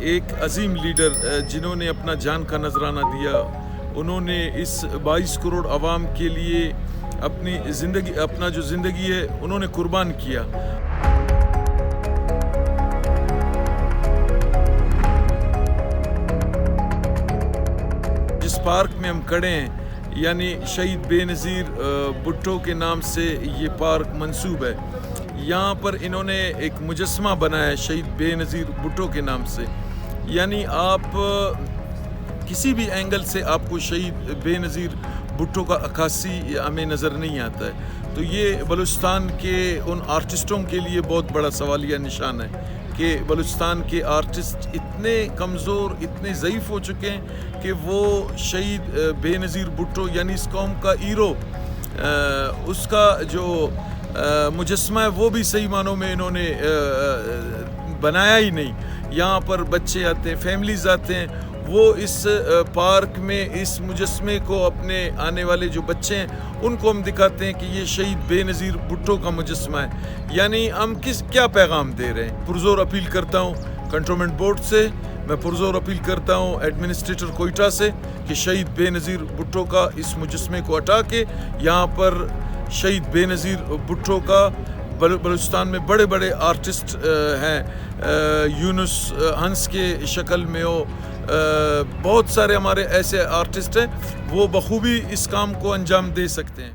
ایک عظیم لیڈر جنہوں نے اپنا جان کا نذرانہ دیا، انہوں نے اس 22 کروڑ عوام کے لیے اپنا جو زندگی ہے انہوں نے قربان کیا۔ جس پارک میں ہم کھڑے ہیں یعنی شہید بے نظیر بھٹو کے نام سے یہ پارک منسوب ہے۔ یہاں پر انہوں نے ایک مجسمہ بنایا ہے شہید بے نظیر بھٹو کے نام سے، یعنی آپ کسی بھی اینگل سے آپ کو شہید بے نظیر بھٹو کا عکاسی ہمیں نظر نہیں آتا ہے۔ تو یہ بلوچستان کے ان آرٹسٹوں کے لیے بہت بڑا سوالیہ نشان ہے کہ بلوچستان کے آرٹسٹ اتنے کمزور، اتنے ضعیف ہو چکے ہیں کہ وہ شہید بے نظیر بھٹو یعنی اس قوم کا ہیرو، اس کا جو مجسمہ ہے وہ بھی صحیح معنوں میں انہوں نے بنایا ہی نہیں۔ یہاں پر بچے آتے ہیں، فیملیز آتے ہیں، وہ اس پارک میں اس مجسمے کو اپنے آنے والے جو بچے ہیں ان کو ہم دکھاتے ہیں کہ یہ شہید بے نظیر بھٹو کا مجسمہ ہے۔ یعنی ہم کیا پیغام دے رہے ہیں؟ پرزور اپیل کرتا ہوں کنٹونمنٹ بورڈ سے، میں پرزور اپیل کرتا ہوں ایڈمنسٹریٹر کوئٹہ سے کہ شہید بے نظیر بھٹو کا اس مجسمے کو ہٹا کے یہاں پر شہید بے نظیر بھٹو کا بلوچستان میں بڑے بڑے آرٹسٹ ہیں، یونس ہنس کے شکل میں ہو، بہت سارے ہمارے ایسے آرٹسٹ ہیں وہ بخوبی اس کام کو انجام دے سکتے ہیں۔